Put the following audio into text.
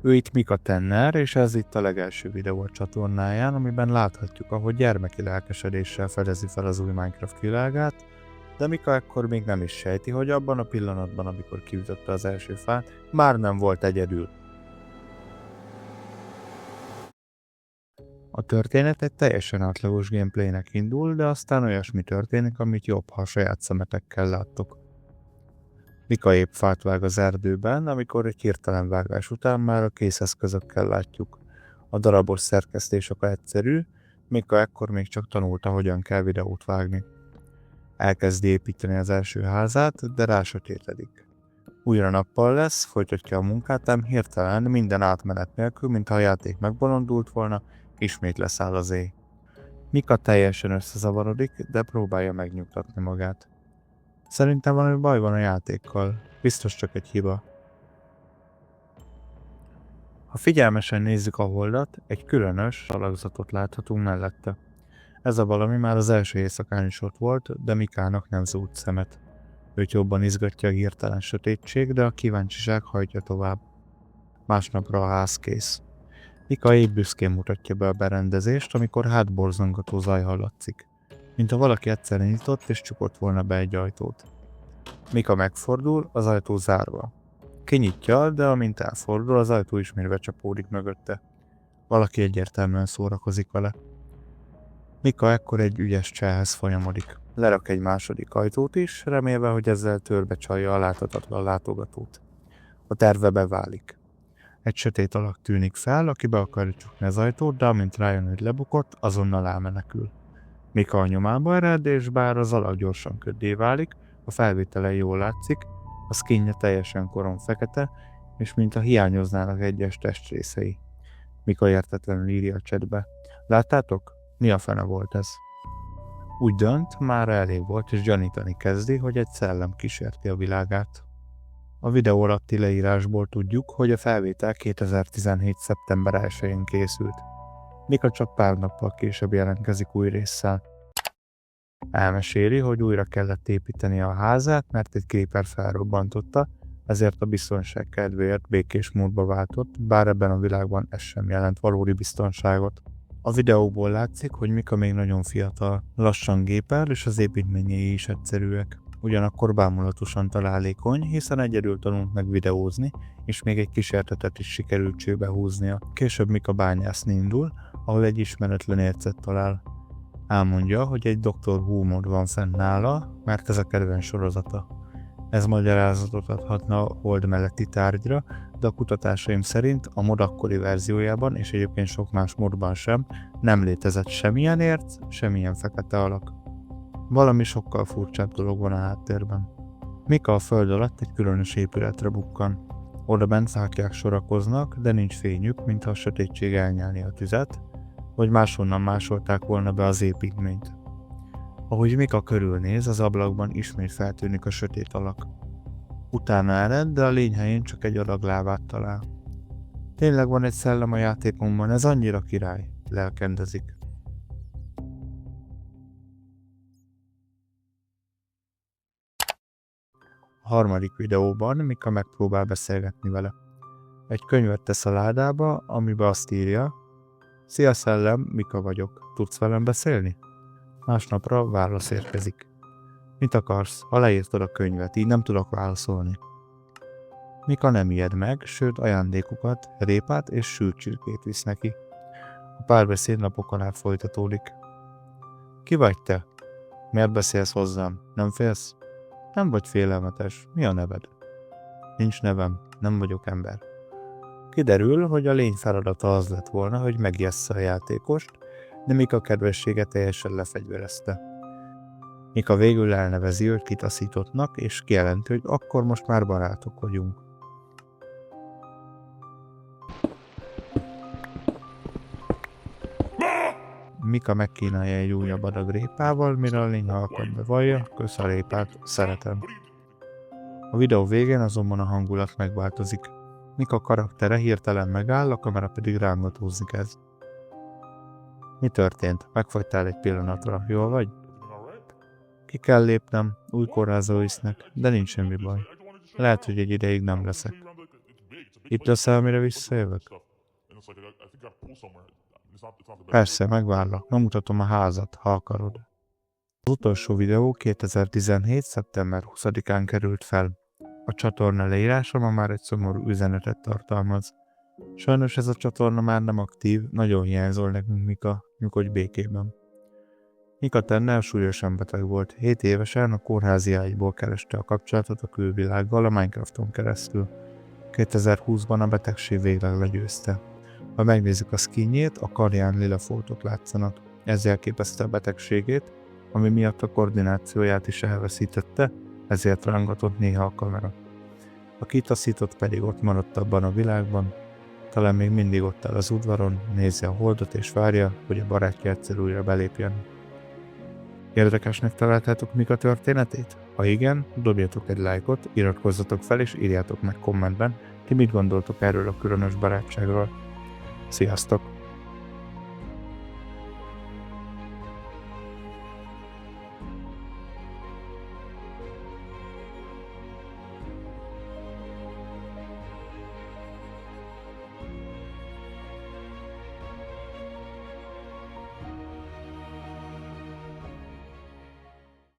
Ő itt Mika Tenner, és ez itt a legelső videó a csatornáján, amiben láthatjuk, ahogy gyermeki lelkesedéssel fedezi fel az új Minecraft világát, de Mika ekkor még nem is sejti, hogy abban a pillanatban, amikor kiütötte az első fát, már nem volt egyedül. A történet egy teljesen átlagos gameplaynek indul, de aztán olyasmi történik, amit jobb, ha a saját szemetekkel láttok. Mika épp fát vág az erdőben, amikor egy hirtelen vágás után már a készeszközökkel látjuk. A darabos szerkesztés oka egyszerű, Mika ekkor még csak tanulta, hogyan kell videót vágni. Elkezdi építeni az első házát, de rásötétedik. Újra nappal lesz, folytatja a munkát, ám hirtelen minden átmenet nélkül, mintha a játék megbolondult volna, ismét leszáll az éj. Mika teljesen összezavarodik, de próbálja megnyugtatni magát. Szerintem valami baj van a játékkal, biztos csak egy hiba. Ha figyelmesen nézzük a holdat, egy különös alakzatot láthatunk mellette. Ez a valami már az első éjszakán is ott volt, de Mikának nem zúdt szemet. Őt jobban izgatja a hirtelen sötétség, de a kíváncsiság hajtja tovább. Másnapra a ház kész. Mika épp büszkén mutatja be a berendezést, amikor hátborzongató zaj hallatszik, mintha valaki egyszerre nyitott és csukott volna be egy ajtót. Mika megfordul, az ajtó zárva. Kinyitja, de amint elfordul, az ajtó ismét becsapódik mögötte. Valaki egyértelműen szórakozik vele. Mika ekkor egy ügyes cselhez folyamodik. Lerak egy második ajtót is, remélve, hogy ezzel törbe csalja a láthatatlan látogatót. A terve beválik. Egy sötét alak tűnik fel, aki be akarja csukni az ajtót, de amint rájön, hogy lebukott, azonnal elmenekül. Mika a nyomába ered, és bár az alak gyorsan köddé válik, a felvételen jól látszik, a skinje teljesen korom fekete, és mintha hiányoznának egyes testrészei. Mika értetlenül írja a chatbe. Láttátok? Mi a fene volt ez? Úgy dönt, már elég volt, és gyanítani kezdi, hogy egy szellem kísérti a világát. A videó alatti leírásból tudjuk, hogy a felvétel 2017. szeptember 1-én készült. Mika csak pár nappal később jelentkezik új résszel. Elmeséli, hogy újra kellett építeni a házát, mert egy creeper felrobbantotta, ezért a biztonság kedvéért békés módba váltott, bár ebben a világban ez sem jelent valódi biztonságot. A videóból látszik, hogy Mika még nagyon fiatal, lassan gépel, és az építményei is egyszerűek. Ugyanakkor bámulatosan találékony, hiszen egyedül tanult meg videózni, és még egy kísértetet is sikerült csőbe húznia. Később Mika bányászni indul, ahol egy ismeretlen ércet talál. Elmondja, hogy egy Dr. Who mod van fenn nála, mert ez a kedvenc sorozata. Ez magyarázatot adhatna a hold melletti tárgyra, de a kutatásaim szerint a mod akkori verziójában, és egyébként sok más modban sem, nem létezett semmilyen érc, semmilyen fekete alak. Valami sokkal furcsább dolog van a háttérben. Mika a föld alatt egy különös épületre bukkan. Oda bent fáklyák sorakoznak, de nincs fényük, mintha a sötétség elnyelni a tüzet, vagy máshonnan másolták volna be az építményt. Ahogy Mika körülnéz, az ablakban ismét feltűnik a sötét alak. Utána ered, de a lény helyén csak egy adag lávát talál. Tényleg van egy szellem a játékunkban, ez annyira király, lelkendezik. A harmadik videóban Mika megpróbál beszélgetni vele. Egy könyvet tesz a ládába, amiben azt írja: Szia szellem, Mika vagyok, tudsz velem beszélni? Másnapra válasz érkezik. Mit akarsz? Ha leírtad a könyvet, így nem tudok válaszolni. Mika nem ijed meg, sőt ajándékokat, répát és sült csirkét visz neki. A párbeszéd napokon át folytatódik. Ki vagy te? Miért beszélsz hozzám? Nem félsz? Nem vagy félelmetes. Mi a neved? Nincs nevem, nem vagyok ember. Kiderül, hogy a lény feladata az lett volna, hogy megijessze a játékost, de Mika kedvessége teljesen lefegyverezte. Mika végül elnevezi őt kitaszítottnak, és kijelenti, hogy akkor most már barátok vagyunk. Mika megkínálja egy újabb adag répával, mire a lény halkan bevallja, kösz a répát, szeretem. A videó végén azonban a hangulat megváltozik. Mika karaktere hirtelen megáll, a kamera pedig rángatózni kezd. Mi történt? Megfagytál egy pillanatra, jól vagy? Ki kell lépnem, új kórházba visznek, de nincs semmi baj. Lehet, hogy egy ideig nem leszek. Itt leszel, amire visszajövök? Persze, megvárlak. Megmutatom a házat, ha akarod. Az utolsó videó 2017. szeptember 20-án került fel. A csatorna leírása ma már egy szomorú üzenetet tartalmaz. Sajnos ez a csatorna már nem aktív, nagyon hiányzol nekünk, Mika, nyugodj békében. Mika Tennel súlyosan beteg volt, 7 évesen a kórházi ágyból kereste a kapcsolatot a külvilággal a Minecrafton keresztül. 2020-ban a betegség végleg legyőzte. Ha megnézzük a skinjét, a karján lila foltok látszanak. Ez jelképezte a betegségét, ami miatt a koordinációját is elveszítette, ezért rángatott néha a kamera. A kitaszított pedig ott maradt abban a világban, talán még mindig ott áll az udvaron, nézi a holdot és várja, hogy a barátja egyszer újra belépjen. Érdekesnek találtátok Mika történetét? Ha igen, dobjatok egy lájkot, iratkozzatok fel és írjátok meg kommentben, ti mit gondoltok erről a különös barátságról. Sziasztok!